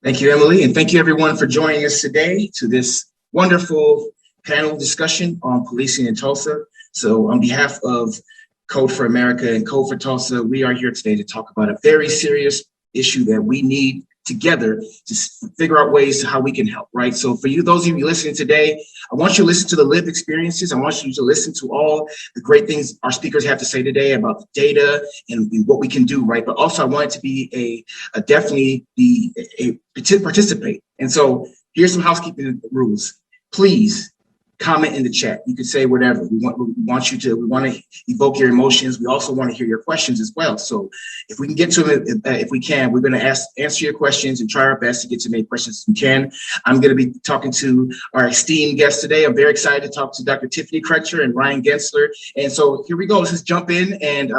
Thank you, Emily, and thank you everyone for joining us today to this wonderful panel discussion on policing in Tulsa. So on behalf of Code for America and Code for Tulsa, we are here today to talk about a very serious issue that we need together to figure out ways to how we can help, right? So for you, those of you listening today, I want you to listen to the lived experiences. I want you to listen to all the great things our speakers have to say today about the data and what we can do, right? But also I want it to be definitely be a participate. And so here's some housekeeping rules. Please comment in the chat. You can say whatever. We want to evoke your emotions. We also want to hear your questions as well. So if we can get to it, if we can, we're going to answer your questions and try our best to get to as many questions as we can. I'm going to be talking to our esteemed guests today. I'm very excited to talk to Dr. Tiffany Crutcher and Ryan Gentzler. And so here we go. Let's just jump in. And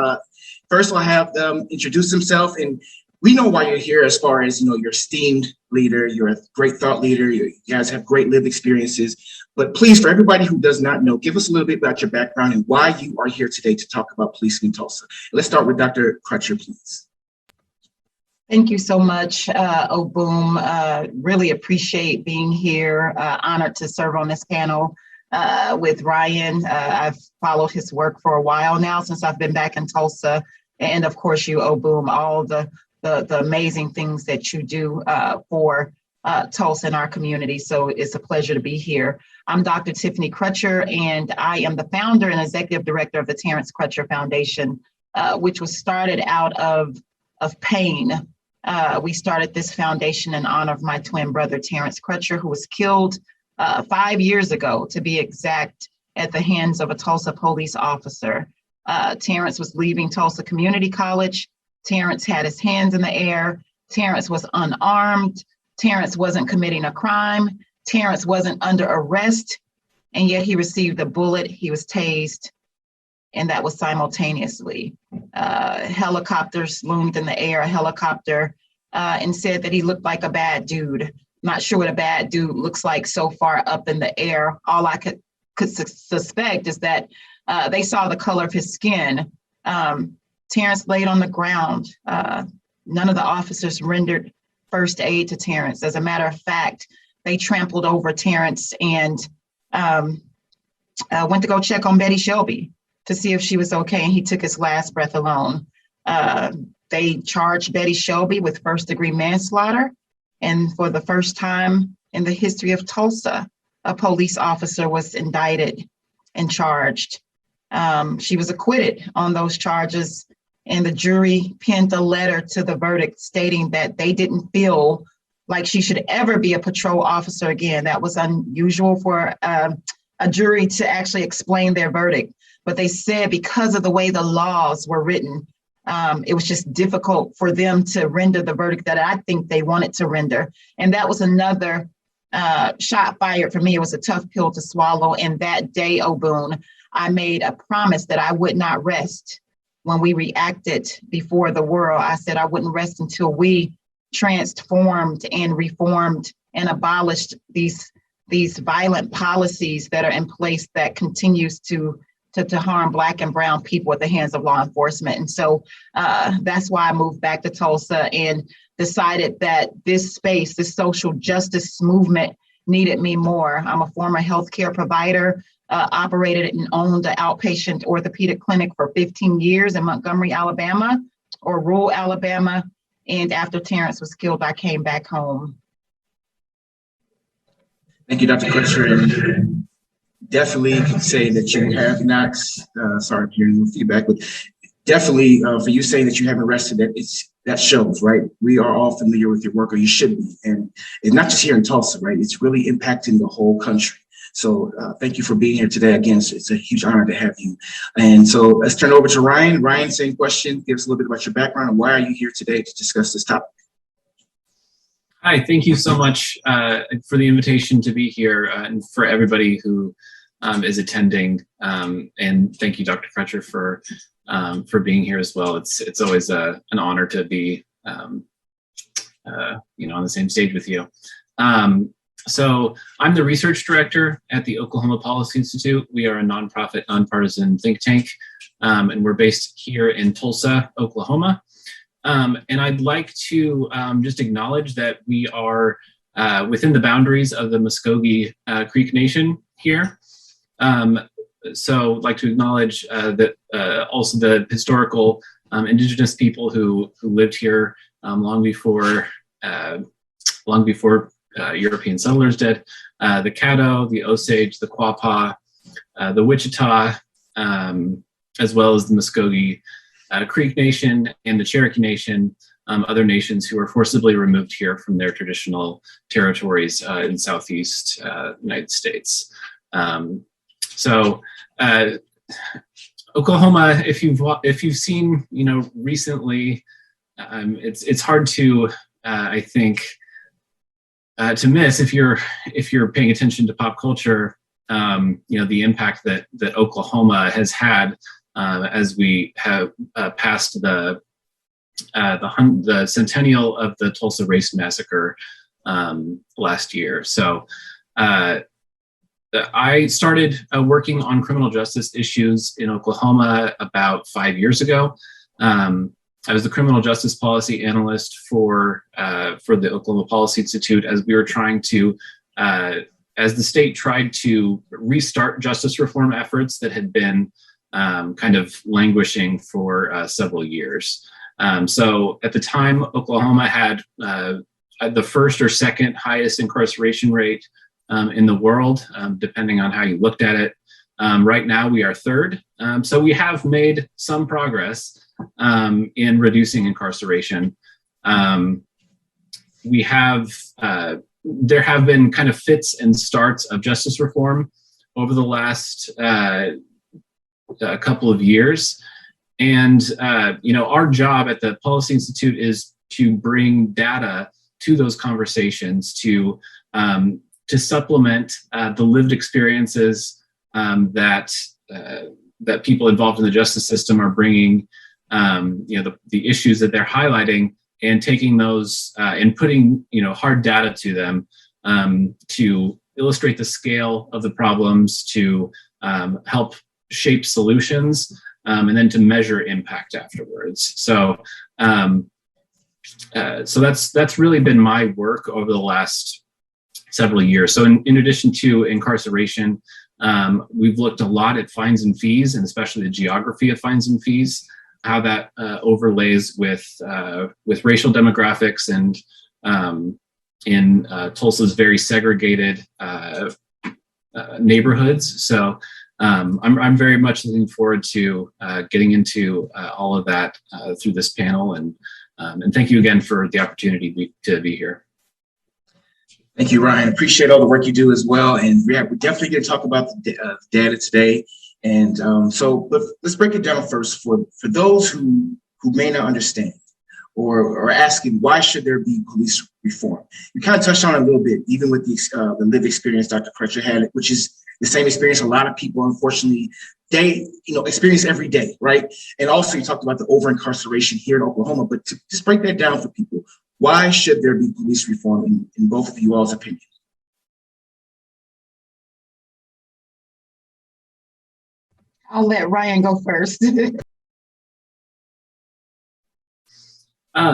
first I'll have them introduce themselves. And we know why you're here as far as, you're esteemed leader, you're a great thought leader, you guys have great lived experiences. But please, for everybody who does not know, give us a little bit about your background and why you are here today to talk about policing in Tulsa. Let's start with Dr. Crutcher, please. Thank you so much, Obum. Really appreciate being here. Honored to serve on this panel with Ryan. I've followed his work for a while now since I've been back in Tulsa. And of course, you, Obum, all the amazing things that you do for Tulsa and our community. So it's a pleasure to be here. I'm Dr. Tiffany Crutcher, and I am the founder and executive director of the Terrence Crutcher Foundation, which was started out of pain. We started this foundation in honor of my twin brother, Terrence Crutcher, who was killed 5 years ago, to be exact, at the hands of a Tulsa police officer. Terrence was leaving Tulsa Community College. Terrence had his hands in the air. Terrence was unarmed. Terrence wasn't committing a crime. Terrence wasn't under arrest, and yet he received a bullet. He was tased, and that was simultaneously. Helicopters loomed in the air, a helicopter, and said that he looked like a bad dude. Not sure what a bad dude looks like so far up in the air. All I could suspect is that they saw the color of his skin. Terrence laid on the ground. None of the officers rendered first aid to Terrence. As a matter of fact, they trampled over Terrence and went to go check on Betty Shelby to see if she was okay, and he took his last breath alone. They charged Betty Shelby with first-degree manslaughter, and for the first time in the history of Tulsa, a police officer was indicted and charged. She was acquitted on those charges, and the jury penned a letter to the verdict stating that they didn't feel like she should ever be a patrol officer again. That was unusual for a jury to actually explain their verdict. But they said because of the way the laws were written, it was just difficult for them to render the verdict that I think they wanted to render. And that was another shot fired for me. It was a tough pill to swallow. And that day, Obum, I made a promise that I would not rest. When we reacted before the world, I said I wouldn't rest until we transformed and reformed and abolished these violent policies that are in place that continues to harm Black and brown people at the hands of law enforcement. And so that's why I moved back to Tulsa and decided that this space, this social justice movement needed me more. I'm a former healthcare provider, operated and owned an outpatient orthopedic clinic for 15 years in Montgomery, Alabama, or rural Alabama. And after Terrence was killed, I came back home. Thank you, Dr. Crutcher. And definitely can say that you have not, sorry if you're hearing feedback, but definitely for you saying that you haven't rested, that shows, right? We are all familiar with your work, or you should be. And it's not just here in Tulsa, right? It's really impacting the whole country. So thank you for being here today. Again, it's a huge honor to have you. And so let's turn over to Ryan. Ryan, same question. Give us a little bit about your background and why are you here today to discuss this topic? Hi, thank you so much for the invitation to be here and for everybody who is attending. And thank you, Dr. Crutcher, for being here as well. It's always an honor to be on the same stage with you. So I'm the research director at the Oklahoma Policy Institute. We are a nonprofit, nonpartisan think tank, and we're based here in Tulsa, Oklahoma. And I'd like to just acknowledge that we are within the boundaries of the Muskogee Creek Nation here. So I'd like to acknowledge that also the historical indigenous people who lived here long before European settlers did. The Caddo, the Osage, the Quapaw, the Wichita, as well as the Muskogee Creek Nation and the Cherokee Nation, other nations who were forcibly removed here from their traditional territories in Southeast United States. So Oklahoma, if you've seen, recently, it's hard to, I think, to miss if you're paying attention to pop culture. The impact that Oklahoma has had as we have passed the centennial of the Tulsa Race Massacre last year. So I started working on criminal justice issues in Oklahoma about 5 years ago. I was the criminal justice policy analyst for the Oklahoma Policy Institute as we were trying to, as the state tried to restart justice reform efforts that had been kind of languishing for several years. So at the time, Oklahoma had the first or second highest incarceration rate in the world, depending on how you looked at it. Right now, we are third. So we have made some progress in reducing incarceration. There have been kind of fits and starts of justice reform over the last couple of years. And, our job at the Policy Institute is to bring data to those conversations, to supplement the lived experiences that people involved in the justice system are bringing, the issues that they're highlighting, and taking those and putting, hard data to them to illustrate the scale of the problems, to help shape solutions, and then to measure impact afterwards. So, so that's really been my work over the last several years. So in addition to incarceration, we've looked a lot at fines and fees, and especially the geography of fines and fees, how that overlays with racial demographics and in Tulsa's very segregated neighborhoods. So I'm very much looking forward to getting into all of that through this panel, and thank you again for the opportunity to be here. Thank you, Ryan. Appreciate all the work you do as well. And we're definitely going to talk about the data today. And so let's break it down first for those who may not understand or are asking, why should there be police reform? You kind of touched on it a little bit, even with the lived experience Dr. Crutcher had, which is the same experience a lot of people, unfortunately, they experience every day, right? And also you talked about the over incarceration here in Oklahoma, but to just break that down for people, why should there be police reform in both of you all's opinion? I'll let Ryan go first.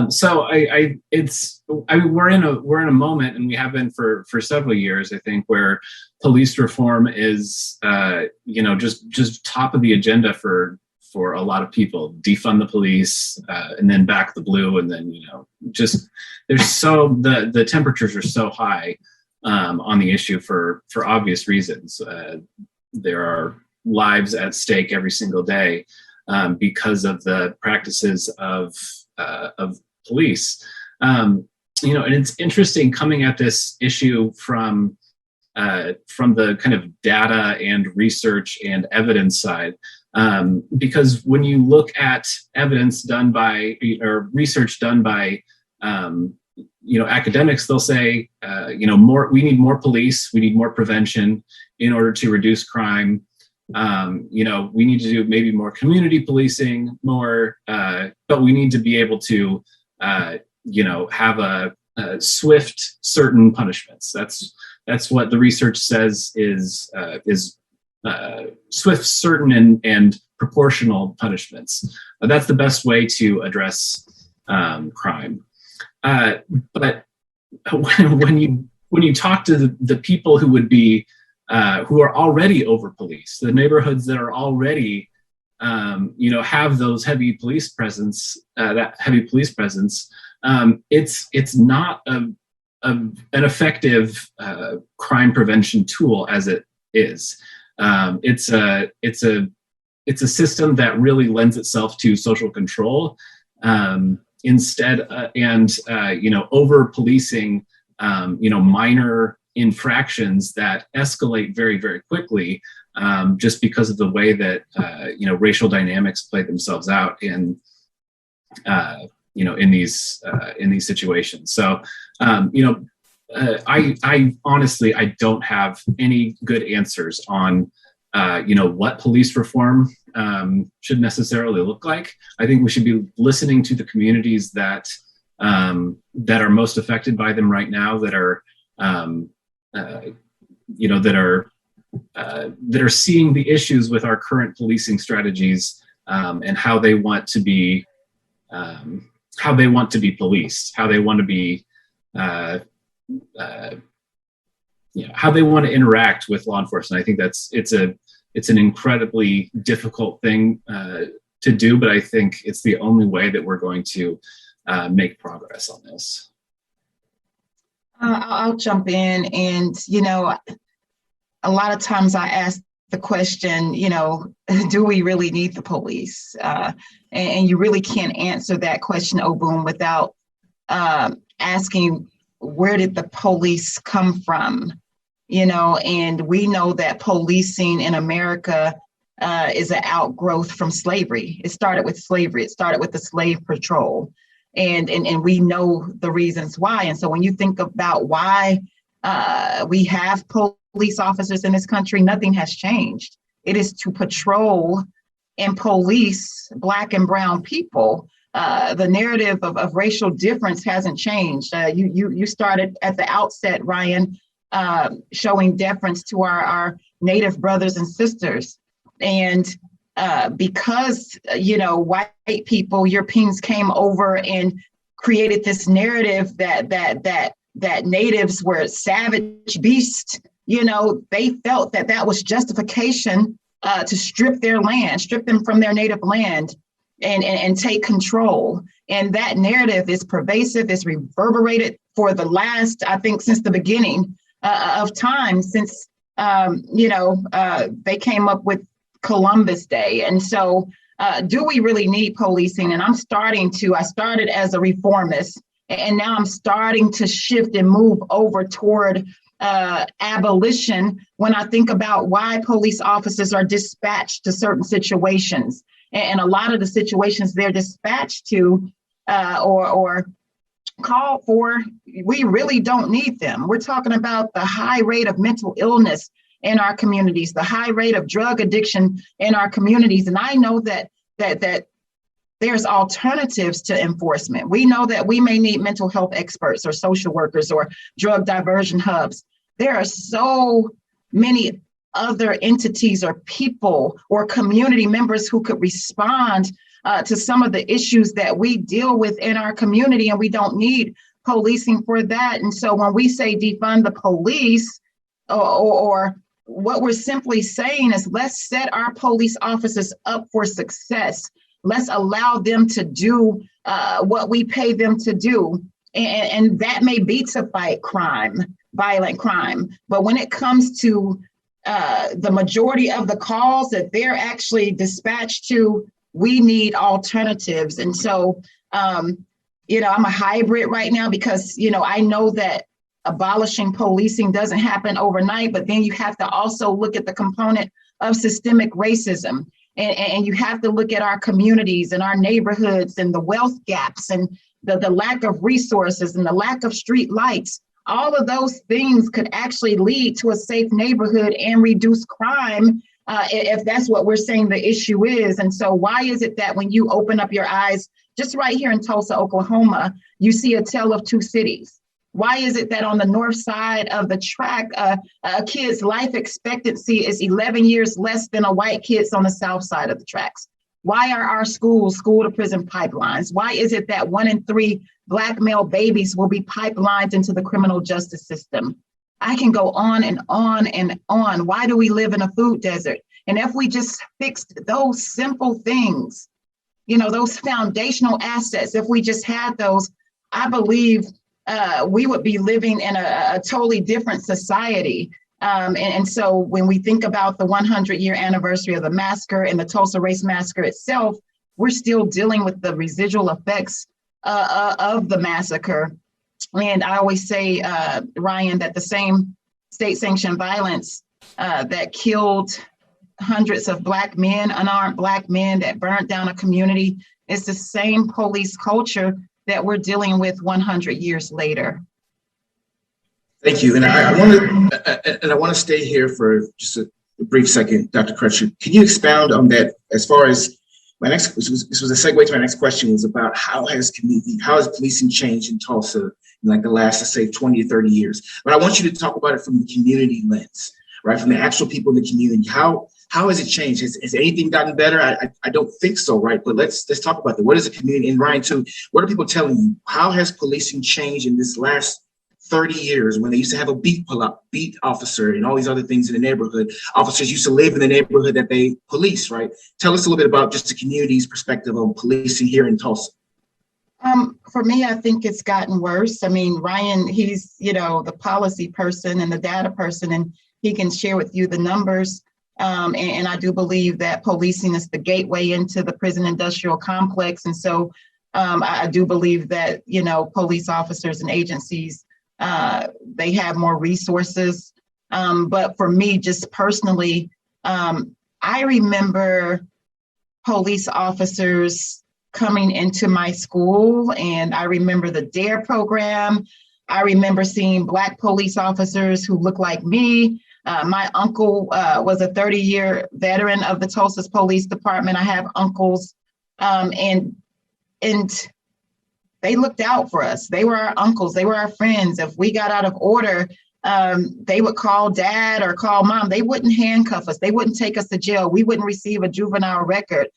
So we're in a moment, and we have been for several years, I think, where police reform is just top of the agenda for a lot of people. Defund the police, and then back the blue, and then just the temperatures are so high on the issue for obvious reasons. There are lives at stake every single day because of the practices of police. And it's interesting coming at this issue from the kind of data and research and evidence side, because when you look at evidence done by or research done by academics, they'll say we need more police, we need more prevention in order to reduce crime. We need to do maybe more community policing, but we need to be able to, have a swift, certain punishments. That's what the research says is swift, certain, and proportional punishments. That's the best way to address crime. But when you talk to the people who would be who are already over policed, the neighborhoods that are already have those heavy police presence, it's not an effective crime prevention tool as it is. It's a system that really lends itself to social control instead, over policing, minor infractions that escalate very, very quickly, just because of the way that racial dynamics play themselves out in these situations. So I honestly, I don't have any good answers on what police reform should necessarily look like. I think we should be listening to the communities that are most affected by them right now, that are seeing the issues with our current policing strategies, and how they want to be policed, how they want to be how they want to interact with law enforcement. I think it's an incredibly difficult thing to do, but I think it's the only way that we're going to make progress on this. I'll jump in, and a lot of times I ask the question, do we really need the police? And you really can't answer that question, Obum, without asking, where did the police come from? And we know that policing in America is an outgrowth from slavery. It started with slavery. It started with the slave patrol. And we know the reasons why. And so when you think about why we have police officers in this country, nothing has changed. It is to patrol and police Black and brown people. The narrative of racial difference hasn't changed. You started at the outset, Ryan, showing deference to our Native brothers and sisters. And because, white people, Europeans came over and created this narrative that natives were savage beasts, they felt that was justification to strip their land, strip them from their native land and take control. And that narrative is pervasive, is reverberated for the last, I think, since the beginning of time, since, they came up with Columbus Day. And so do we really need policing? And I started as a reformist, and now I'm starting to shift and move over toward abolition when I think about why police officers are dispatched to certain situations. And a lot of the situations they're dispatched to or called for, we really don't need them. We're talking about the high rate of mental illness in our communities, the high rate of drug addiction in our communities. And I know that there's alternatives to enforcement. We know that we may need mental health experts or social workers or drug diversion hubs. There are so many other entities or people or community members who could respond to some of the issues that we deal with in our community, and we don't need policing for that. And so when we say defund the police, or what we're simply saying is, let's set our police officers up for success. Let's allow them to do what we pay them to do. And that may be to fight crime, violent crime. But when it comes to the majority of the calls that they're actually dispatched to, we need alternatives. And so, I'm a hybrid right now because, I know that abolishing policing doesn't happen overnight, but then you have to also look at the component of systemic racism. And you have to look at our communities and our neighborhoods and the wealth gaps and the lack of resources and the lack of street lights. All of those things could actually lead to a safe neighborhood and reduce crime if that's what we're saying the issue is. And so why is it that when you open up your eyes, just right here in Tulsa, Oklahoma, you see a tale of two cities? Why is it that on the north side of the track, a kid's life expectancy is 11 years less than a white kid's on the south side of the tracks? Why are our schools school to prison pipelines? Why is it that 1 in 3 Black male babies will be pipelined into the criminal justice system? I can go on and on and on. Why do we live in a food desert? And if we just fixed those simple things, you know, those foundational assets, if we just had those, I believe we would be living in a totally different society. And so when we think about the 100-year anniversary of the massacre and the Tulsa Race Massacre itself, we're still dealing with the residual effects of the massacre. And I always say, Ryan, that the same state-sanctioned violence that killed hundreds of Black men, unarmed Black men, that burnt down a community, is the same police culture that we're dealing with 100 years later. Thank you. And I want to stay here for just a brief second, Dr. Crutcher. Can you expound on that as far as this was a segue to my next question, was about how has policing changed in Tulsa in like the last, let's say, 20 or 30 years? But I want you to talk about it from the community lens, right? From the actual people in the community. How has it changed? Has anything gotten better? I don't think so, right? But let's talk about that. What is the community? And Ryan, too, what are people telling you? How has policing changed in this last 30 years, when they used to have a beat officer and all these other things in the neighborhood? Officers used to live in the neighborhood that they police, right? Tell us a little bit about just the community's perspective on policing here in Tulsa. For me, I think it's gotten worse. I mean, Ryan, he's, you know, the policy person and the data person, and he can share with you the numbers. And I do believe that policing is the gateway into the prison industrial complex. And so I do believe that, you know, police officers and agencies, they have more resources. But for me, just personally, I remember police officers coming into my school, and I remember the DARE program. I remember seeing Black police officers who looked like me. My uncle was a 30-year veteran of the Tulsa Police Department. I have uncles, and they looked out for us. They were our uncles. They were our friends. If we got out of order, they would call dad or call mom. They wouldn't handcuff us. They wouldn't take us to jail. We wouldn't receive a juvenile record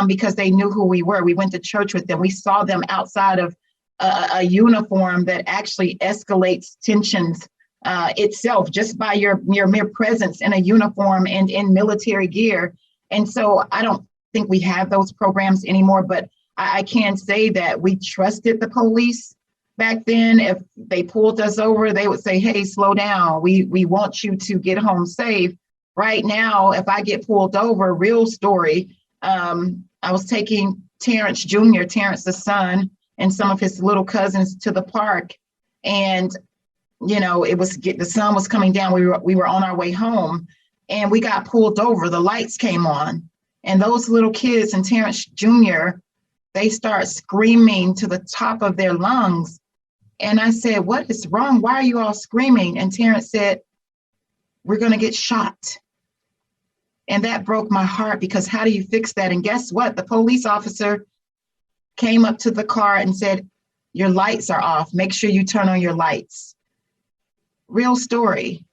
because they knew who we were. We went to church with them. We saw them outside of a uniform that actually escalates tensions itself just by your mere presence in a uniform and in military gear. And so I don't think we have those programs anymore, but I can say that we trusted the police back then. If they pulled us over, they would say, hey, slow down. We want you to get home safe. Right now, if I get pulled over, real story, I was taking Terrence Jr., Terrence's son, and some of his little cousins to the park. And, you know, the sun was coming down. We were on our way home, and we got pulled over. The lights came on, and those little kids and Terrence Jr., they start screaming to the top of their lungs. And I said, what is wrong? Why are you all screaming? And Terrence said, we're going to get shot. And that broke my heart, because how do you fix that? And guess what? The police officer came up to the car and said, your lights are off. Make sure you turn on your lights. Real story.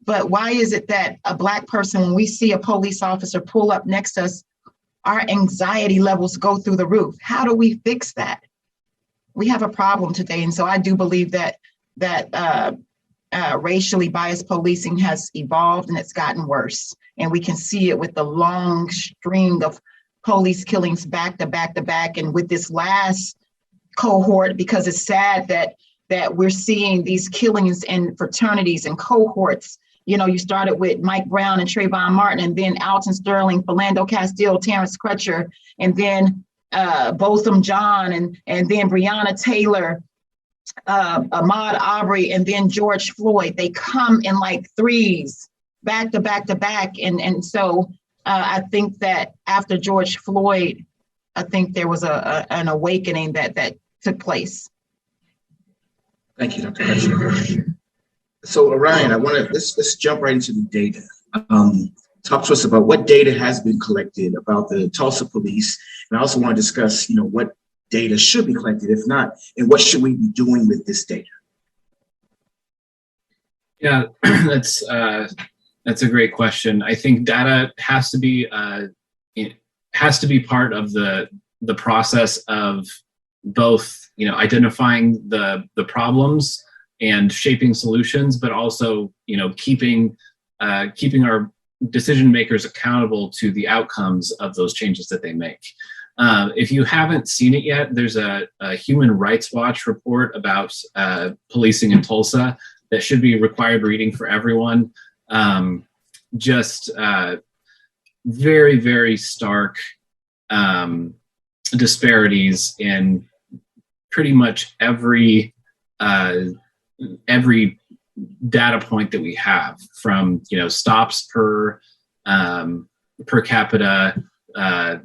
But why is it that a Black person, when we see a police officer pull up next to us, our anxiety levels go through the roof? How do we fix that? We have a problem today. And so I do believe that racially biased policing has evolved, and it's gotten worse. And we can see it with the long string of police killings back to back to back. And with this last cohort, because it's sad that we're seeing these killings in fraternities and cohorts. You know, you started with Mike Brown and Trayvon Martin, and then Alton Sterling, Philando Castile, Terrence Crutcher, and then Botham John, and then Breonna Taylor, Ahmaud Arbery, and then George Floyd. They come in like threes, back to back to back. And so I think that after George Floyd, I think there was an awakening that took place. Thank you, Dr. Crutcher. So Ryan, let's jump right into the data. Talk to us about what data has been collected about the Tulsa police. And I also want to discuss, what data should be collected, if not, and what should we be doing with this data? Yeah, that's a great question. I think data has to be has to be part of the process of both, identifying the problems and shaping solutions, but also, keeping our decision makers accountable to the outcomes of those changes that they make. If you haven't seen it yet, there's a Human Rights Watch report about policing in Tulsa that should be required reading for everyone. Just very, very stark disparities in pretty much every data point that we have, from stops per capita, and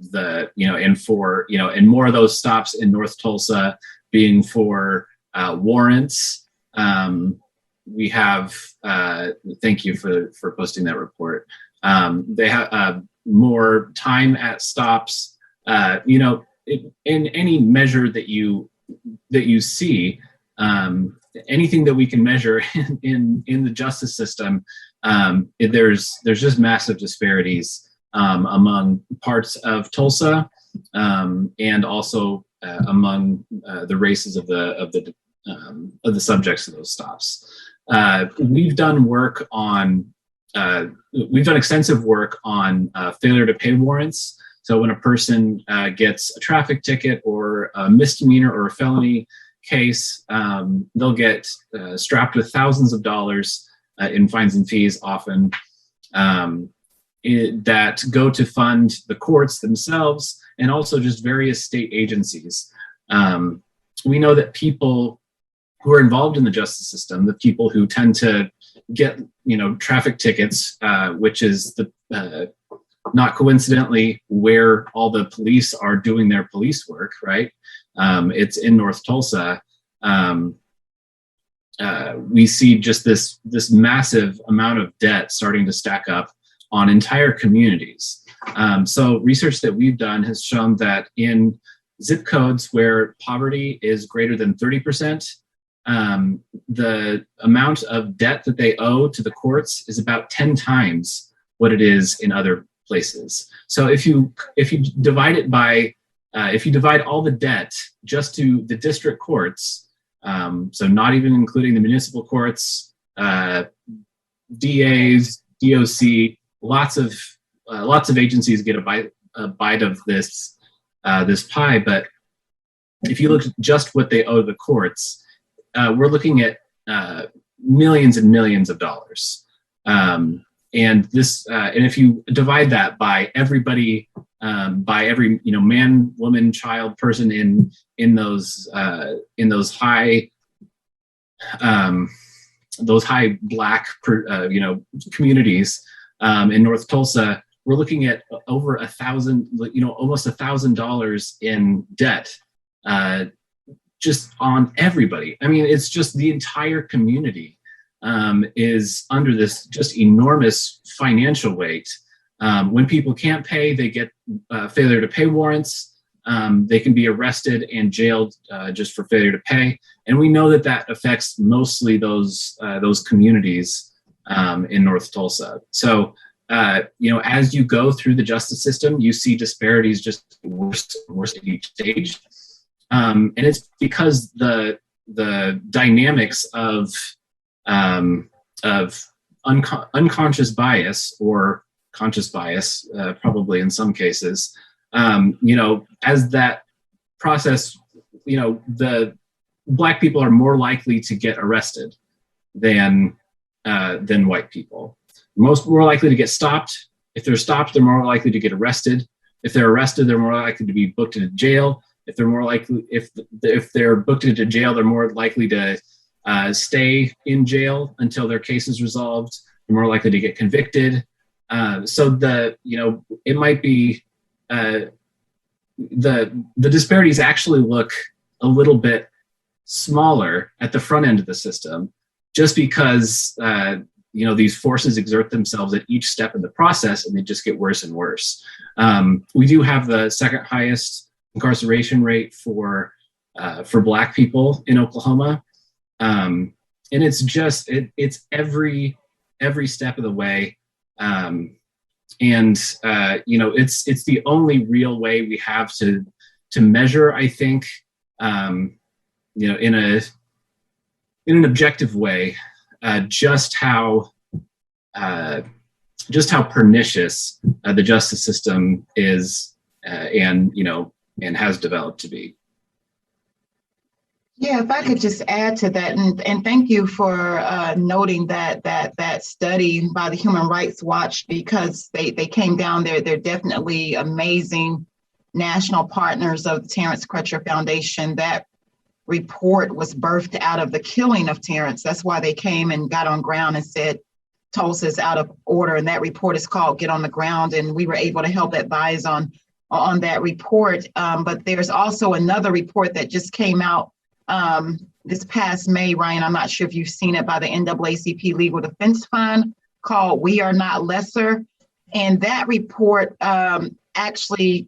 more of those stops in North Tulsa being for warrants. We have, thank you for posting that report. They have more time at stops. In any measure that you see, anything that we can measure in the justice system, there's just massive disparities among parts of Tulsa, and also among the races of the subjects of those stops. We've done extensive work on failure to pay warrants. So when a person gets a traffic ticket or a misdemeanor or a felony case, they'll get strapped with thousands of dollars in fines and fees, often, that go to fund the courts themselves and also just various state agencies. We know that people who are involved in the justice system, the people who tend to get traffic tickets, which is not coincidentally where all the police are doing their police work, right? It's in North Tulsa. We see just this massive amount of debt starting to stack up on entire communities. So research that we've done has shown that in zip codes where poverty is greater than 30%, the amount of debt that they owe to the courts is about 10 times what it is in other places. So if you divide it by, if you divide all the debt just to the district courts, so not even including the municipal courts, DAs, DOC, lots of agencies get a bite of this pie. But if you look at just what they owe the courts, we're looking at millions and millions of dollars. And if you divide that by everybody, by every man, woman, child, person in those high Black communities in North Tulsa, we're looking at over $1,000, almost $1,000 in debt, just on everybody. I mean, it's just the entire community is under this just enormous financial weight. When people can't pay, they get failure to pay warrants. They can be arrested and jailed just for failure to pay. And we know that affects mostly those communities in North Tulsa. So, as you go through the justice system, you see disparities just worse and worse at each stage. And it's because the dynamics of unconscious bias or conscious bias, probably in some cases, as that process, the Black people are more likely to get arrested than white people. More likely to get stopped. If they're stopped, they're more likely to get arrested. If they're arrested, they're more likely to be booked into jail. If they're booked into jail, they're more likely to stay in jail until their case is resolved. They're more likely to get convicted. So it might be the disparities actually look a little bit smaller at the front end of the system, just because these forces exert themselves at each step in the process, and they just get worse and worse. We do have the second highest incarceration rate for Black people in Oklahoma, and it's just it's every step of the way. it's the only real way we have to measure, I think, in an objective way, just how pernicious the justice system is, and has developed to be. Yeah, if I could just add to that, and thank you for noting that study by the Human Rights Watch, because they came down there. They're definitely amazing national partners of the Terrence Crutcher Foundation. That report was birthed out of the killing of Terrence. That's why they came and got on ground and said Tulsa is out of order. And that report is called Get on the Ground. And we were able to help advise on that report. But there's also another report that just came out this past May, Ryan. I'm not sure if you've seen it, by the NAACP Legal Defense Fund, called We Are Not Lesser. And that report actually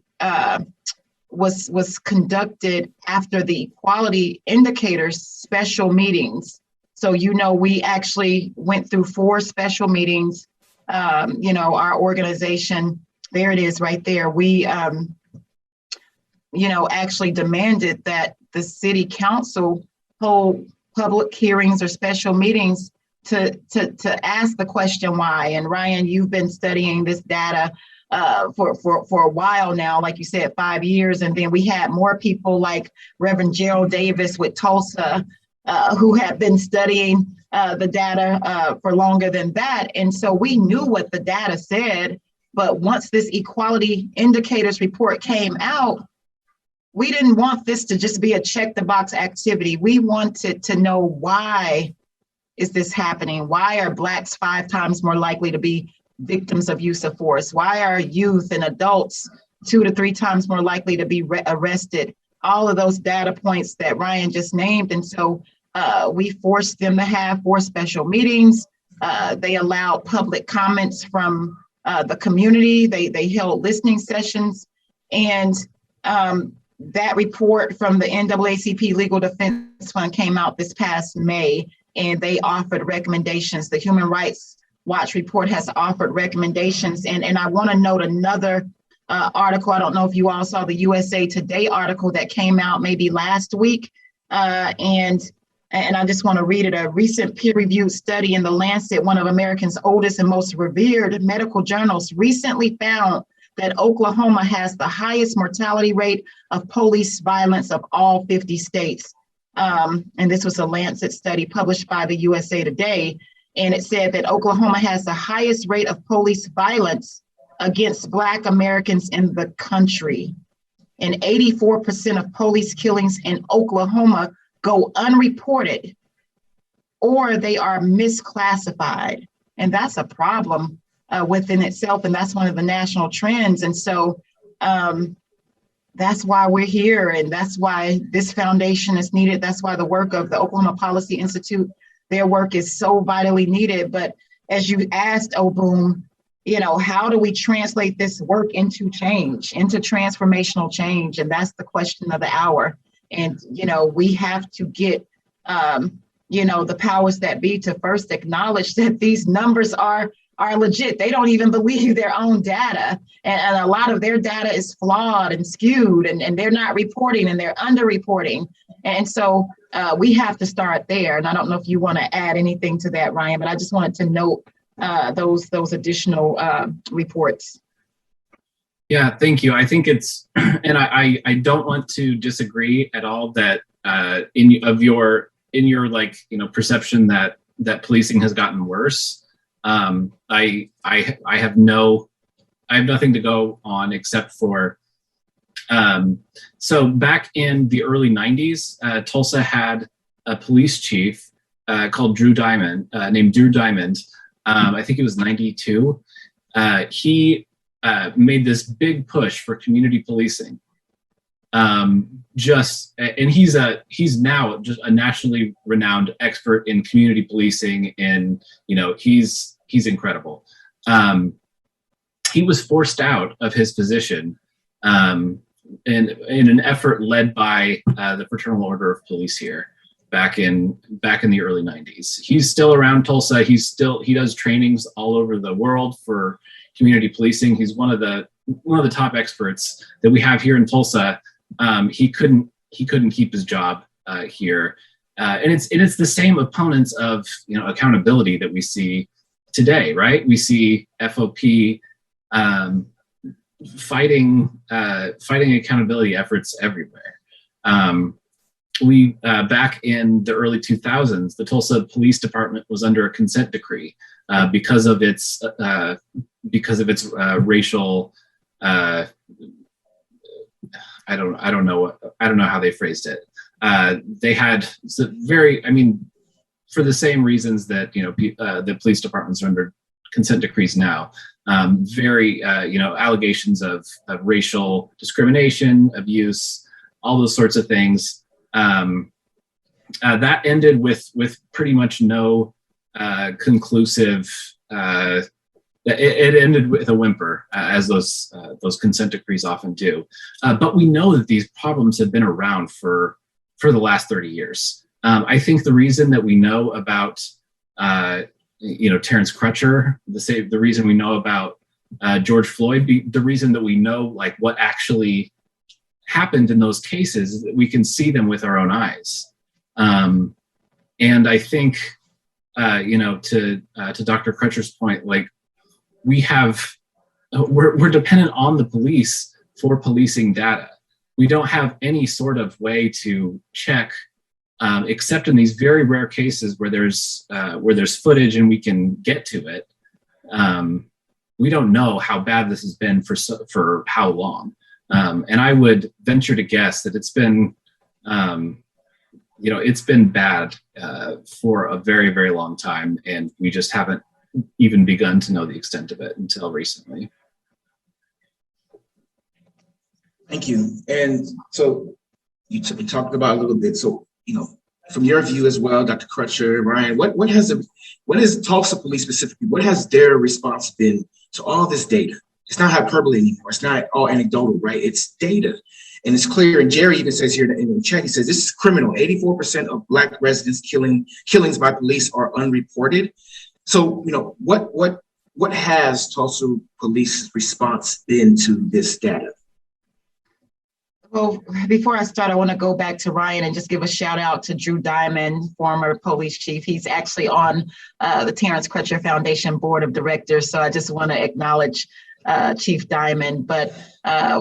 was conducted after the Equality Indicators special meetings. So, we actually went through 4 special meetings. Our organization, there it is right there. We, actually demanded that the city council hold public hearings or special meetings to ask the question why. And Ryan, you've been studying this data for a while now, like you said, 5 years. And then we had more people like Reverend Gerald Davis with Tulsa, who had been studying the data for longer than that. And so we knew what the data said. But once this Equality Indicators report came out, we didn't want this to just be a check the box activity. We wanted to know, why is this happening? Why are Blacks 5 times more likely to be victims of use of force? Why are youth and adults 2 to 3 times more likely to be arrested? All of those data points that Ryan just named. And so we forced them to have 4 special meetings. They allowed public comments from the community. They held listening sessions. And that report from the NAACP Legal Defense Fund came out this past May, and they offered recommendations. The Human Rights Watch report has offered recommendations. And I want to note another article. I don't know if you all saw the USA Today article that came out maybe last week. And I just want to read it. A recent peer-reviewed study in The Lancet, one of America's oldest and most revered medical journals, recently found that Oklahoma has the highest mortality rate of police violence of all 50 states. And this was a Lancet study published by the USA Today. And it said that Oklahoma has the highest rate of police violence against Black Americans in the country. And 84% of police killings in Oklahoma go unreported, or they are misclassified. And that's a problem within itself. And that's one of the national trends. And so that's why we're here. And that's why this foundation is needed. That's why the work of the Oklahoma Policy Institute, their work is so vitally needed. But as you asked, Obum, how do we translate this work into change, into transformational change? And that's the question of the hour. And, we have to get, the powers that be to first acknowledge that these numbers are legit. They don't even believe their own data. And a lot of their data is flawed and skewed, and they're not reporting, and they're underreporting. And so we have to start there. And I don't know if you want to add anything to that, Ryan, but I just wanted to note those additional reports. Yeah, thank you. I think it's, and I don't want to disagree at all that in your perception that policing has gotten worse. I have nothing to go on except for, so back in the early 90s, Tulsa had a police chief called named Drew Diamond. I think it was 92. He made this big push for community policing. And he's now just a nationally renowned expert in community policing, and he's incredible. He was forced out of his position in an effort led by the Fraternal Order of Police here back in the early 90s. He's still around Tulsa. He does trainings all over the world for community policing. He's one of the top experts that we have here in Tulsa. He couldn't keep his job here, and it's the same opponents of accountability that we see today, right? We see FOP fighting accountability efforts everywhere. Back in the early 2000s, the Tulsa Police Department was under a consent decree because of its racial. I don't know how they phrased it. They had for the same reasons that the police departments are under consent decrees now. Allegations of racial discrimination, abuse, all those sorts of things. That ended with pretty much no conclusive. It ended with a whimper, as those consent decrees often do. But we know that these problems have been around for the last 30 years. I think the reason that we know about Terrence Crutcher, the reason we know about George Floyd, the reason that we know what actually happened in those cases is that we can see them with our own eyes. And I think, to Dr. Crutcher's point, we're dependent on the police for policing data. We don't have any sort of way to check, except in these very rare cases where there's footage and we can get to it. We don't know how bad this has been for how long. And I would venture to guess that it's been bad for a very, very long time, and we just haven't even begun to know the extent of it until recently. Thank you. And so we talked about a little bit. So, from your view as well, Dr. Crutcher, Ryan, what is Tulsa Police specifically, what has their response been to all this data? It's not hyperbole anymore. It's not all anecdotal, right? It's data. And it's clear. And Jerry even says here in the chat, he says, this is criminal. 84% of Black residents killings by police are unreported. So, what has Tulsa Police's response been to this data? Well, before I start, I want to go back to Ryan and just give a shout out to Drew Diamond, former police chief. He's actually on the Terrence Crutcher Foundation Board of Directors. So I just want to acknowledge Chief Diamond. But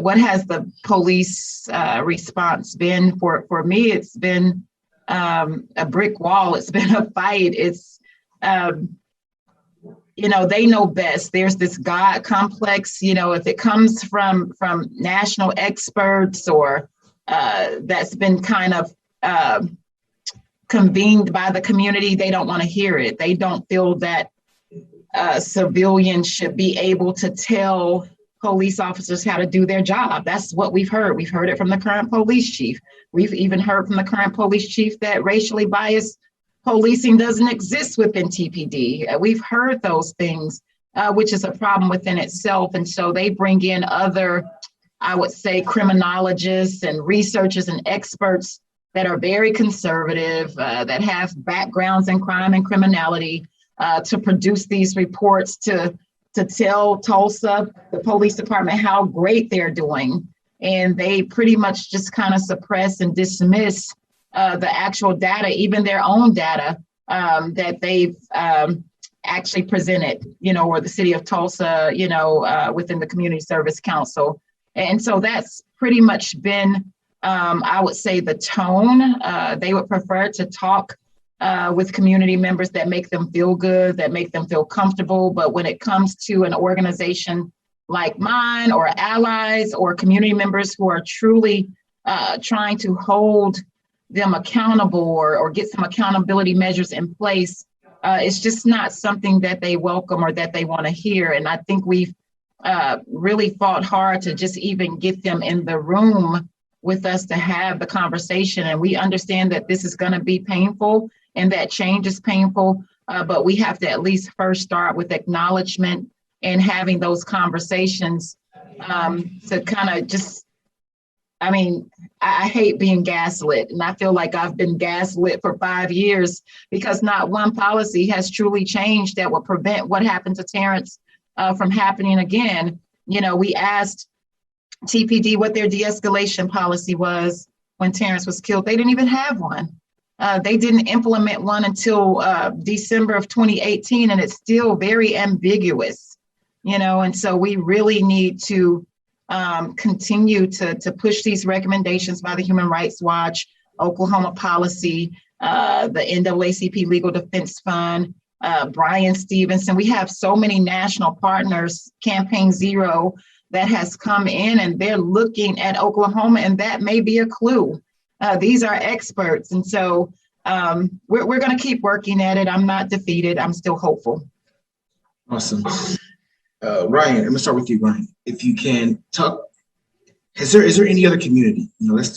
what has the police response been? For me, it's been a brick wall. It's been a fight. It's, they know best. There's this God complex, if it comes from national experts or that's been kind of convened by the community, they don't want to hear it. They don't feel that civilians should be able to tell police officers how to do their job. That's what we've heard. We've heard it from the current police chief. We've even heard from the current police chief that racially biased policing doesn't exist within TPD. We've heard those things, which is a problem within itself. And so they bring in other, I would say, criminologists and researchers and experts that are very conservative, that have backgrounds in crime and criminality, to produce these reports to tell Tulsa, the police department, how great they're doing. And they pretty much just kind of suppress and dismiss the actual data, even their own data that they've actually presented, or the city of Tulsa, within the Community Service Council. And so that's pretty much been, I would say, the tone. They would prefer to talk with community members that make them feel good, that make them feel comfortable. But when it comes to an organization like mine or allies or community members who are truly trying to hold them accountable or get some accountability measures in place, it's just not something that they welcome or that they want to hear. And I think we've really fought hard to just even get them in the room with us to have the conversation. And we understand that this is going to be painful and that change is painful, but we have to at least first start with acknowledgement and having those conversations to kind of just, I hate being gaslit, and I feel like I've been gaslit for 5 years because not one policy has truly changed that will prevent what happened to Terrence from happening again. We asked TPD what their de-escalation policy was when Terrence was killed. They didn't even have one. They didn't implement one until December of 2018, and it's still very ambiguous, and so we really need to continue to push these recommendations by the Human Rights Watch, Oklahoma Policy, the NAACP Legal Defense Fund, Brian Stevenson. We have so many national partners, Campaign Zero, that has come in and they're looking at Oklahoma, and that may be a clue. These are experts. And so we're going to keep working at it. I'm not defeated. I'm still hopeful. Awesome. Ryan, I'm gonna start with you, Ryan. If you can talk, is there any other community? Let's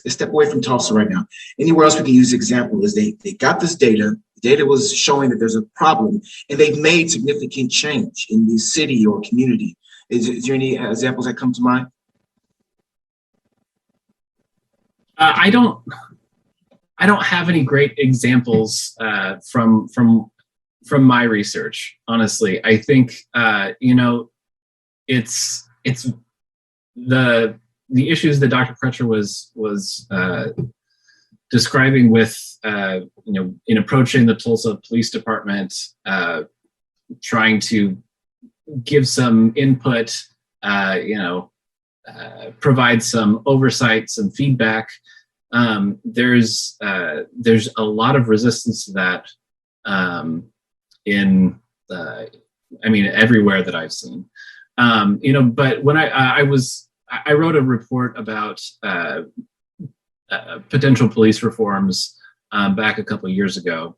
step away from Tulsa right now. Anywhere else we can use example is they got this data. The data was showing that there's a problem, and they've made significant change in the city or community. Is there any examples that come to mind? I don't have any great examples from my research. Honestly, I think it's the issues that Dr. Crutcher was describing with in approaching the Tulsa Police Department, trying to give some input, provide some oversight, some feedback. There's a lot of resistance to that everywhere that I've seen. But when I wrote a report about potential police reforms back a couple of years ago,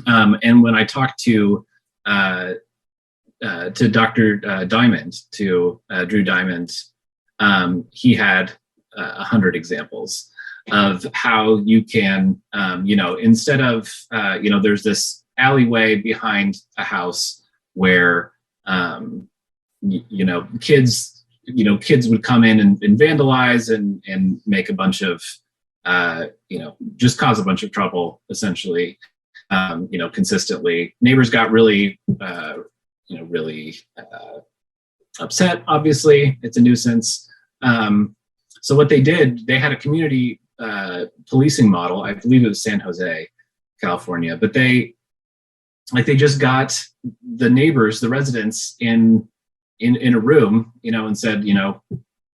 and when I talked to Dr. Diamond, to Drew Diamond, he had 100 examples of how you can, instead of, there's this alleyway behind a house where, kids would come in and vandalize and make a bunch of, just cause a bunch of trouble, essentially, consistently. Neighbors got really upset. Obviously, it's a nuisance. So what they did, they had a community policing model. I believe it was San Jose, California, but they just got the neighbors, the residents in a room, and said,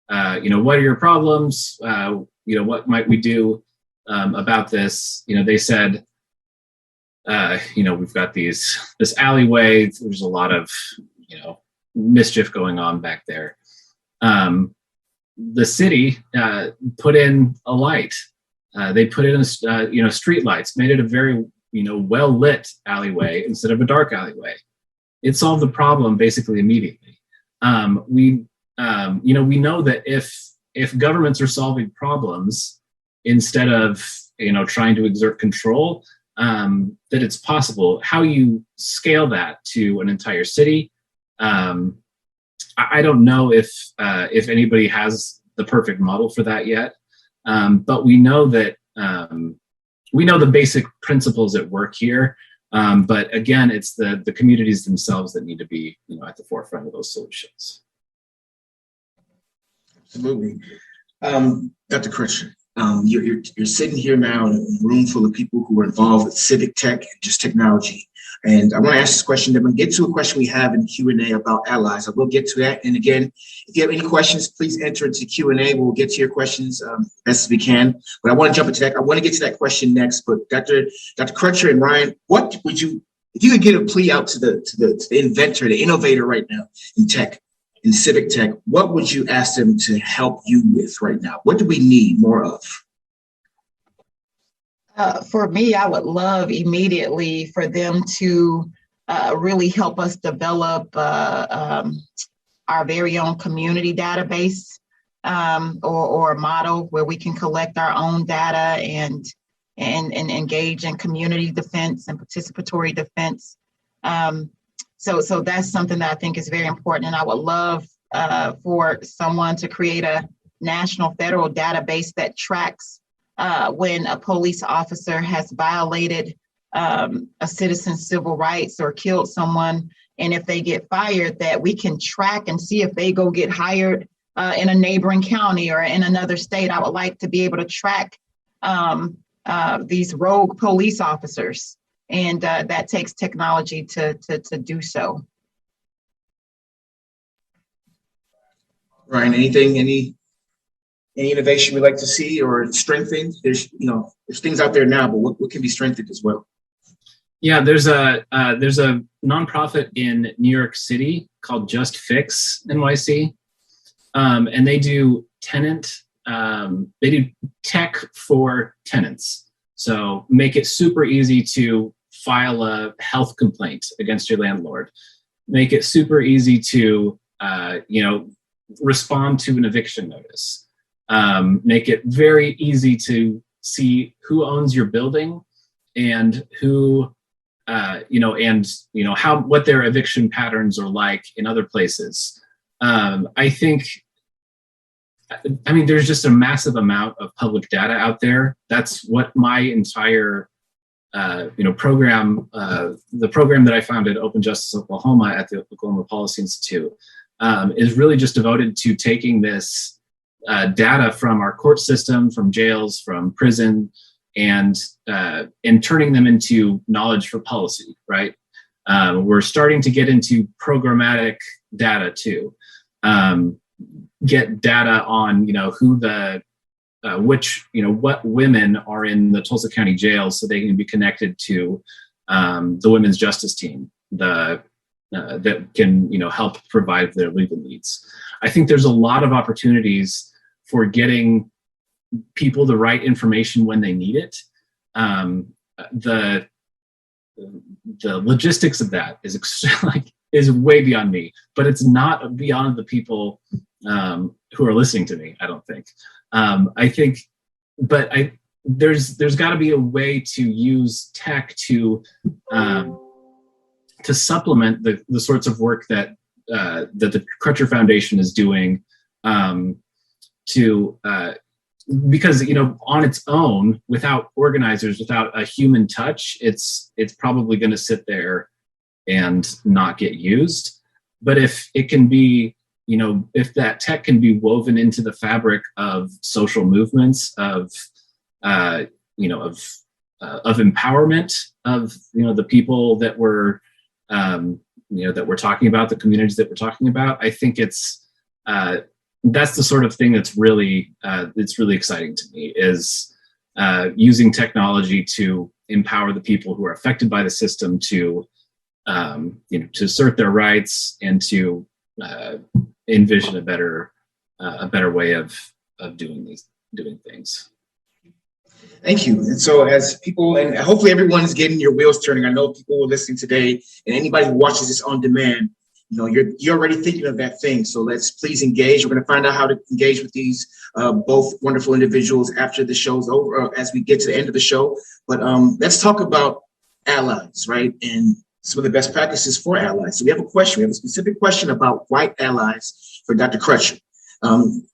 what are your problems? What might we do about this? They said, we've got this alleyway. There's a lot of, mischief going on back there. The city put in a light. They put in street lights, made it a very well lit alleyway instead of a dark alleyway. It solved the problem basically immediately. We know that if governments are solving problems instead of trying to exert control, that it's possible. How you scale that to an entire city, I don't know if anybody has the perfect model for that yet, but we know that we know the basic principles at work here. But again, it's the communities themselves that need to be at the forefront of those solutions. Absolutely. Dr. Crutcher, you're sitting here now in a room full of people who are involved with civic tech and just technology. And I want to ask this question. I'm going to get to a question we have in Q&A about allies. I will get to that. And again, if you have any questions, please enter into Q&A. We'll get to your questions best as we can. But I want to jump into that. I want to get to that question next. But Dr. Crutcher and Ryan, what would you, if you could get a plea out to the inventor, the innovator right now in tech, in civic tech, what would you ask them to help you with right now? What do we need more of? For me, I would love immediately for them to really help us develop our very own community database or a model where we can collect our own data and engage in community defense and participatory defense. So that's something that I think is very important. And I would love for someone to create a national federal database that tracks when a police officer has violated a citizen's civil rights or killed someone And if they get fired, that we can track and see if they go get hired in a neighboring county or in another state. I would like to be able to track these rogue police officers, and that takes technology to do so. Ryan, any innovation we'd like to see or strengthened? There's things out there now, but what can be strengthened as well? Yeah, there's a nonprofit in New York City called Just Fix NYC, and they do they do tech for tenants. So make it super easy to file a health complaint against your landlord. Make it super easy to respond to an eviction notice. Make it very easy to see who owns your building and who what their eviction patterns are like in other places. There's just a massive amount of public data out there. That's what my entire program, the program that I founded, Open Justice Oklahoma at the Oklahoma Policy Institute, is really just devoted to taking this data from our court system, from jails, from prison, and turning them into knowledge for policy, right? We're starting to get into programmatic data too. Get data on, what women are in the Tulsa County jails so they can be connected to the women's justice team that can, help provide their legal needs. I think there's a lot of opportunities for getting people the right information when they need it. The logistics of that is way beyond me, but it's not beyond the people who are listening to me, I don't think. There's got to be a way to use tech to supplement the sorts of work that the Crutcher Foundation is doing, because on its own, without organizers, without a human touch, it's probably going to sit there and not get used. But if it can be, if that tech can be woven into the fabric of social movements, of empowerment of the people that we're talking about, the communities that we're talking about, I think that's the sort of thing that's really exciting to me, is using technology to empower the people who are affected by the system to assert their rights and to envision a better way of doing things. Thank you. And so as people, and hopefully everyone is getting your wheels turning. I know people are listening today, and anybody who watches this on demand, you're already thinking of that thing. So let's please engage. We're going to find out how to engage with these both wonderful individuals after the show's over, or as we get to the end of the show. But let's talk about allies, right? And some of the best practices for allies. So we have a question. We have a specific question about white allies for Dr. Crutcher.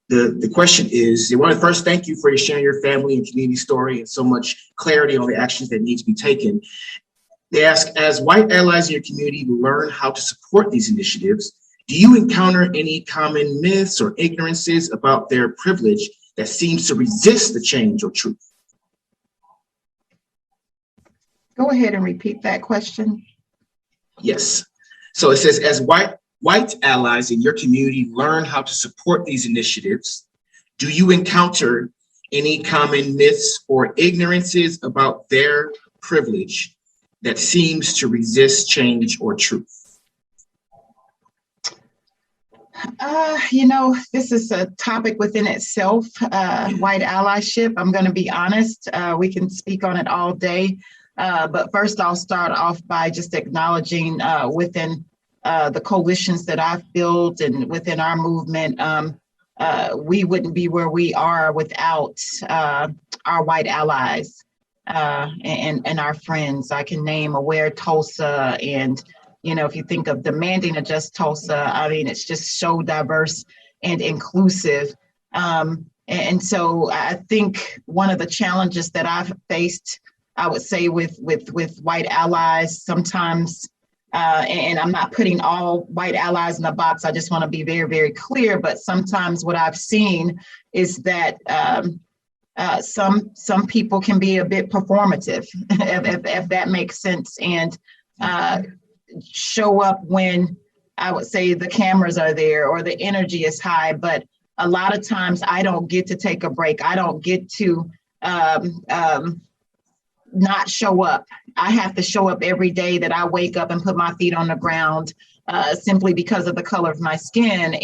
The question is, they want to first thank you for sharing your family and community story and so much clarity on the actions that need to be taken. They ask, as white allies in your community learn how to support these initiatives, do you encounter any common myths or ignorances about their privilege that seems to resist the change or truth? Go ahead and repeat that question. Yes. So it says, as white allies in your community learn how to support these initiatives, do you encounter any common myths or ignorances about their privilege that seems to resist change or truth? This is a topic within itself, white allyship. I'm going to be honest. We can speak on it all day. But first, I'll start off by just acknowledging within the coalitions that I've built and within our movement, we wouldn't be where we are without our white allies and our friends. I can name Aware Tulsa, and if you think of Demanding a Just Tulsa, it's just so diverse and inclusive. And so I think one of the challenges that I've faced, I would say, with white allies, sometimes and I'm not putting all white allies in a box. I just want to be very, very clear. But sometimes what I've seen is that some people can be a bit performative, if that makes sense, and show up when I would say the cameras are there or the energy is high. But a lot of times I don't get to take a break. I don't get to not show up. I have to show up every day that I wake up and put my feet on the ground, simply because of the color of my skin.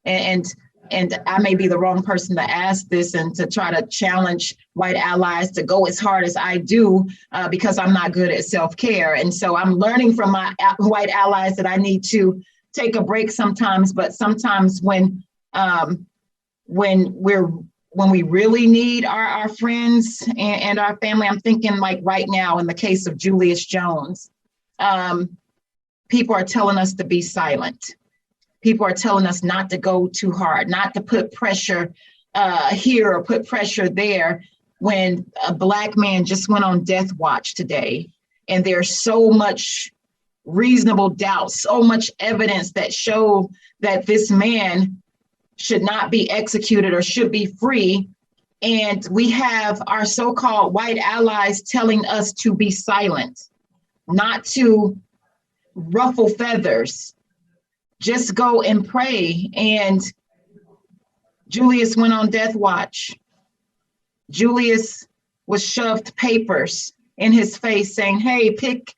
And I may be the wrong person to ask this and to try to challenge white allies to go as hard as I do, because I'm not good at self-care. And so I'm learning from my white allies that I need to take a break sometimes. But sometimes when we really need our friends and our family, I'm thinking like right now in the case of Julius Jones, people are telling us to be silent. People are telling us not to go too hard, not to put pressure here or put pressure there, when a Black man just went on death watch today. And there's so much reasonable doubt, so much evidence that show that this man should not be executed or should be free. And we have our so-called white allies telling us to be silent, not to ruffle feathers, just go and pray. And Julius went on death watch. Julius was shoved papers in his face saying, hey, pick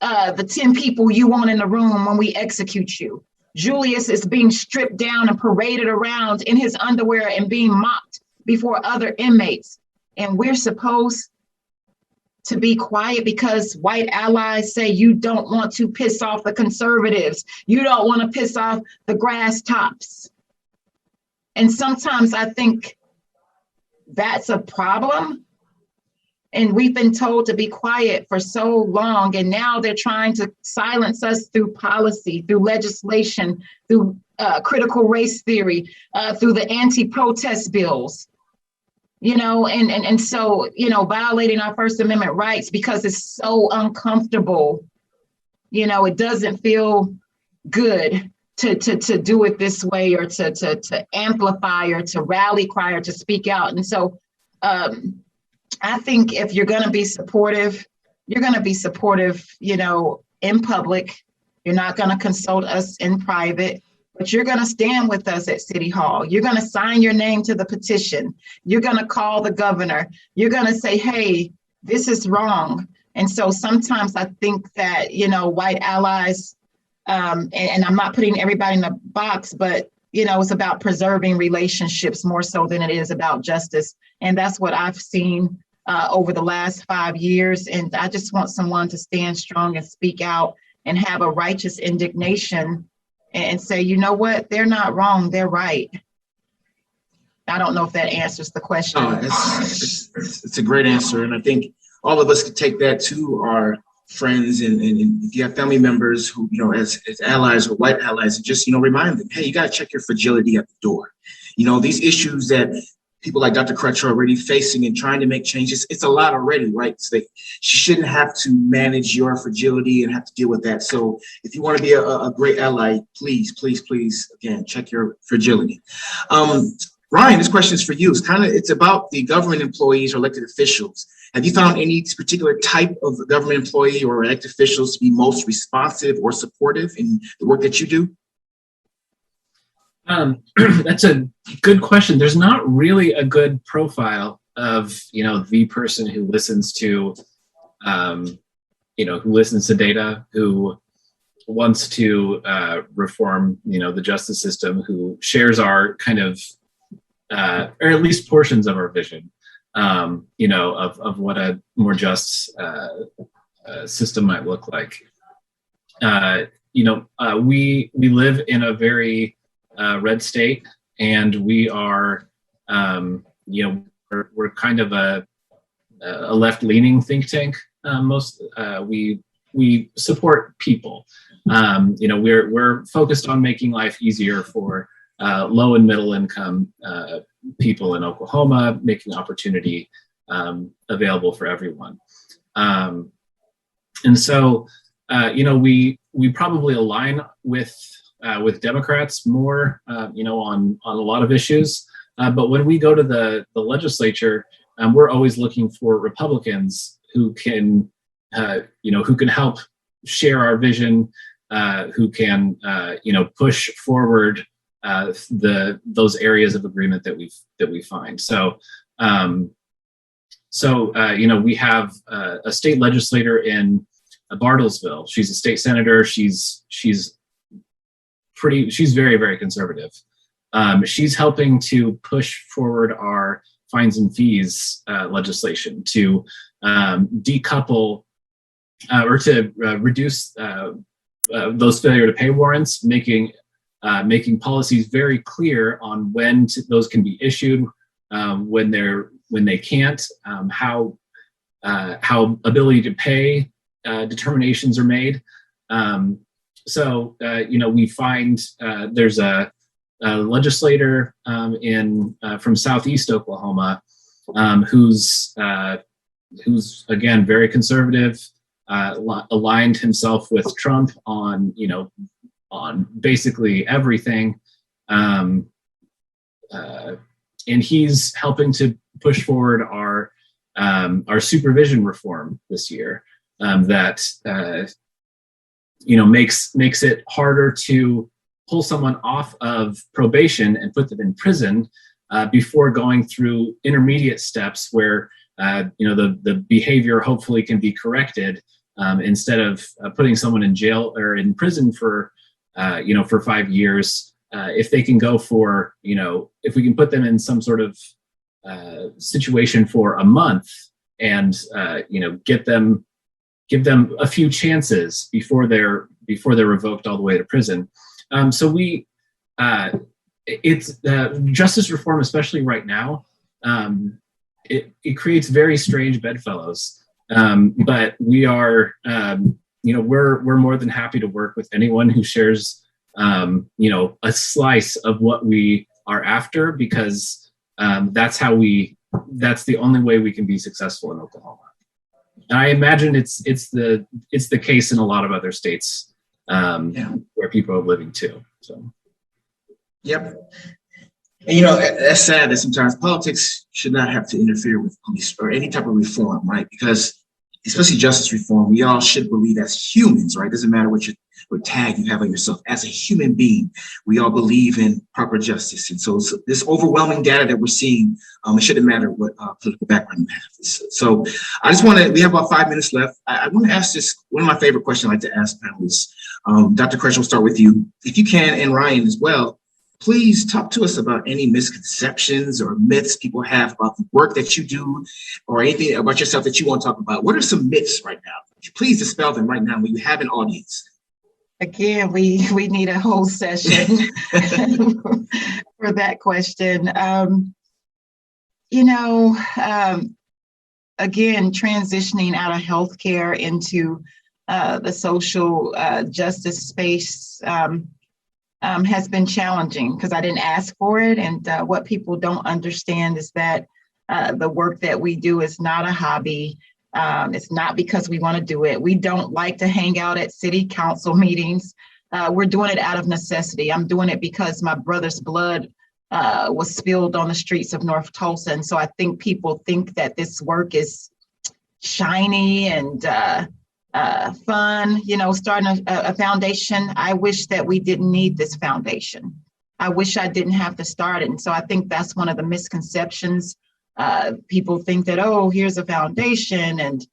the 10 people you want in the room when we execute you. Julius is being stripped down and paraded around in his underwear and being mocked before other inmates. And we're supposed to be quiet because white allies say you don't want to piss off the conservatives. You don't want to piss off the grass tops. And sometimes I think that's a problem. And we've been told to be quiet for so long, and now they're trying to silence us through policy, through legislation, through critical race theory, through the anti-protest bills, and so, violating our First Amendment rights because it's so uncomfortable. It doesn't feel good to do it this way, or to amplify, or to rally cry, or to speak out. And so, I think if you're going to be supportive, you're going to be supportive, in public. You're not going to consult us in private, but you're going to stand with us at City Hall. You're going to sign your name to the petition. You're going to call the governor. You're going to say, hey, this is wrong. And so sometimes I think that, white allies, and I'm not putting everybody in a box, but it's about preserving relationships more so than it is about justice. And that's what I've seen over the last 5 years. And I just want someone to stand strong and speak out and have a righteous indignation and say, you know what, they're not wrong, they're right. I don't know if that answers the question. It's a great answer. And I think all of us could take that to our friends, and if you have family members who, as allies or white allies, and just, remind them, hey, you got to check your fragility at the door. These issues that people like Dr. Crutcher are already facing and trying to make changes, it's a lot already, right? So she shouldn't have to manage your fragility and have to deal with that. So if you want to be a great ally, please, again, check your fragility. Ryan, this question is for you. It's about the government employees or elected officials. Have you found any particular type of government employee or elected officials to be most responsive or supportive in the work that you do? That's a good question. There's not really a good profile of, the person who listens to, who listens to data, who wants to reform, the justice system, who shares our kind of, or at least portions of our vision, of what a more just system might look like. We live in a very red state, and we are, we're kind of a left-leaning think tank. We support people. We're focused on making life easier for low and middle income people in Oklahoma, making opportunity available for everyone. And so we probably align with Democrats more, on a lot of issues. But when we go to the legislature, we're always looking for Republicans who can help share our vision, who can push forward those areas of agreement that we find. So we have a state legislator in Bartlesville. She's a state senator. She's very, very conservative. She's helping to push forward our fines and fees legislation to decouple or to reduce those failure to pay warrants, making policies very clear on when those can be issued, when they can't, how ability to pay determinations are made. We find there's a legislator from Southeast Oklahoma who's again very conservative, aligned himself with Trump on basically everything, and he's helping to push forward our supervision reform this year, that makes it harder to pull someone off of probation and put them in prison before going through intermediate steps where the behavior hopefully can be corrected, instead of putting someone in jail or in prison for 5 years. If they can go for, if we can put them in some sort of situation for a month and give them a few chances before they're revoked all the way to prison. It's justice reform, especially right now. It creates very strange bedfellows, but we are, we're more than happy to work with anyone who shares, a slice of what we are after, because that's the only way we can be successful in Oklahoma. And I imagine it's the case in a lot of other states where people are living too. So. Yep. And that's sad that sometimes politics should not have to interfere with police or any type of reform, right? Because especially justice reform, we all should believe as humans, right? Doesn't matter what tag you have on yourself. As a human being, we all believe in proper justice. And so this overwhelming data that we're seeing, it shouldn't matter what political background you have. So I just we have about 5 minutes left. I want to ask this, one of my favorite questions I like to ask panelists. Dr. Crutcher, we'll start with you. If you can, and Ryan as well, please talk to us about any misconceptions or myths people have about the work that you do, or anything about yourself that you want to talk about. What are some myths right now? Please dispel them right now when you have an audience. Again, we need a whole session for that question. Again, transitioning out of healthcare into the social justice space has been challenging because I didn't ask for it. And what people don't understand is that the work that we do is not a hobby. It's not because we want to do it. We don't like to hang out at city council meetings. We're doing it out of necessity. I'm doing it because my brother's blood was spilled on the streets of North Tulsa. And so I think people think that this work is shiny and fun, starting a foundation. I wish that we didn't need this foundation. I wish I didn't have to start it. And so I think that's one of the misconceptions. People think that, here's a foundation and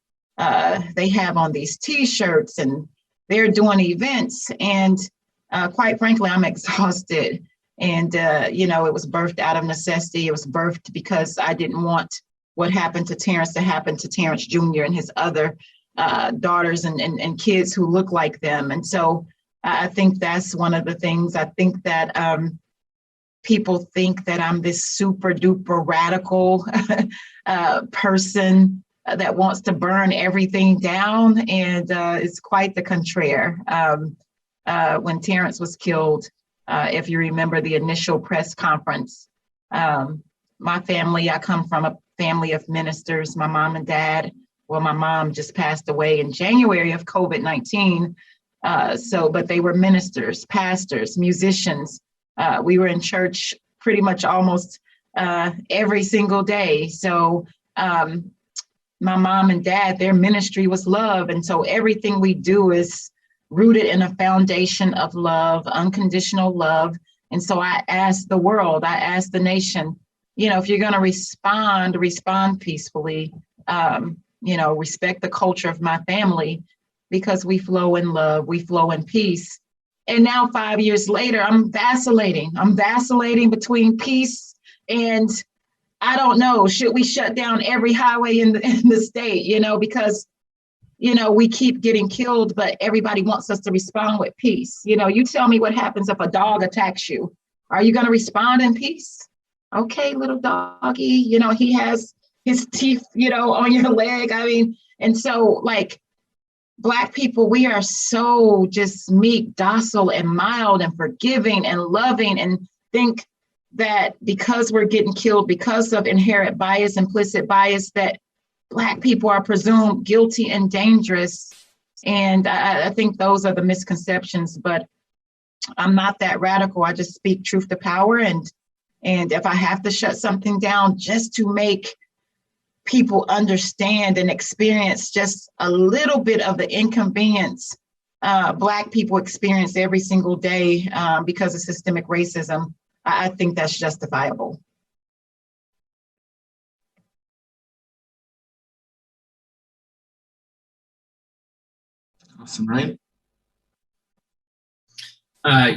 they have on these T-shirts and they're doing events. And quite frankly, I'm exhausted. And, it was birthed out of necessity. It was birthed because I didn't want what happened to Terrence to happen to Terrence Jr. and his other daughters and kids who look like them. And so I think that's one of the things. I think that people think that I'm this super duper radical person that wants to burn everything down. And it's quite the contraire. When Terrence was killed, if you remember the initial press conference, my family, I come from a family of ministers, my mom and dad. Well, my mom just passed away in January of COVID-19. But they were ministers, pastors, musicians. We were in church pretty much almost every single day. So my mom and dad, their ministry was love. And so everything we do is rooted in a foundation of love, unconditional love. And so I ask the world, I ask the nation, if you're going to respond peacefully, respect the culture of my family, because we flow in love, we flow in peace. And now 5 years later, I'm vacillating. Between peace and I don't know, should we shut down every highway in the state, because, we keep getting killed, but everybody wants us to respond with peace. You tell me what happens if a dog attacks you. Are you going to respond in peace? Okay, little doggy, he has his teeth, on your leg. And so Black people, we are so just meek, docile, and mild, and forgiving, and loving, and think that because we're getting killed because of inherent bias, implicit bias, that Black people are presumed guilty and dangerous. And I think those are the misconceptions, but I'm not that radical. I just speak truth to power. And if I have to shut something down just to make people understand and experience just a little bit of the inconvenience Black people experience every single day because of systemic racism, I think that's justifiable. Awesome, Ryan.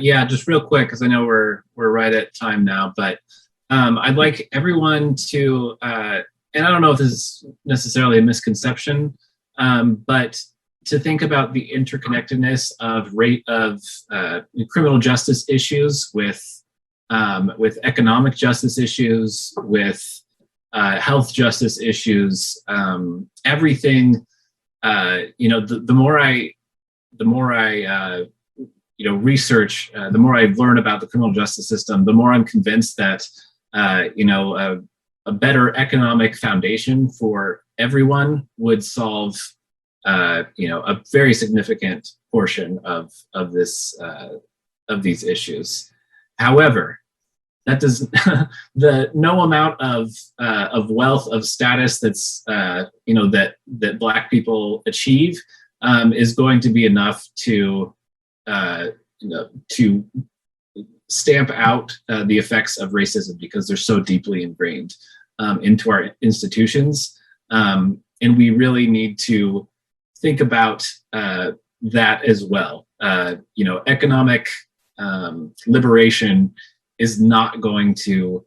Yeah, just real quick, because I know we're right at time now, but I'd like everyone to, and I don't know if this is necessarily a misconception, but to think about the interconnectedness of criminal justice issues with economic justice issues, with health justice issues, everything. The more I research, the more I learn about the criminal justice system, the more I'm convinced that a better economic foundation for everyone would solve a very significant portion of these issues. However, that does no amount of wealth, of status that's that Black people achieve is going to be enough to stamp out the effects of racism, because they're so deeply ingrained into our institutions, and we really need to think about that as well. Economic liberation is not going to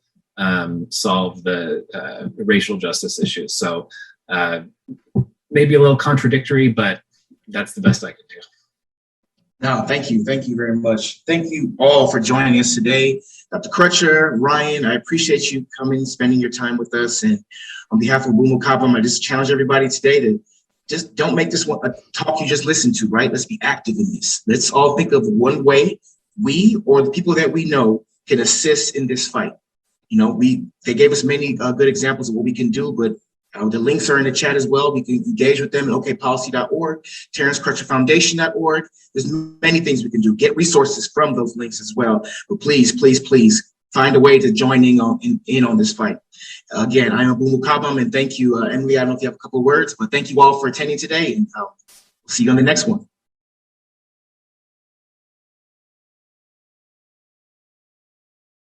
solve the racial justice issues. So maybe a little contradictory, but that's the best I can do. No, thank you. Thank you very much. Thank you all for joining us today. Dr. Crutcher, Ryan, I appreciate you coming, spending your time with us. And on behalf of Obum, Ukabam, I just challenge everybody today to just don't make this one a talk you just listen to, right? Let's be active in this. Let's all think of one way we or the people that we know can assist in this fight. They gave us many good examples of what we can do, but the links are in the chat as well. We can engage with them at okpolicy.org, TerrenceCrutcherFoundation.org. There's many things we can do. Get resources from those links as well. But please, please, please find a way to join in on this fight. Again, I'm Obum Ukabam, and thank you, Emily. I don't know if you have a couple of words, but thank you all for attending today, and we'll see you on the next one.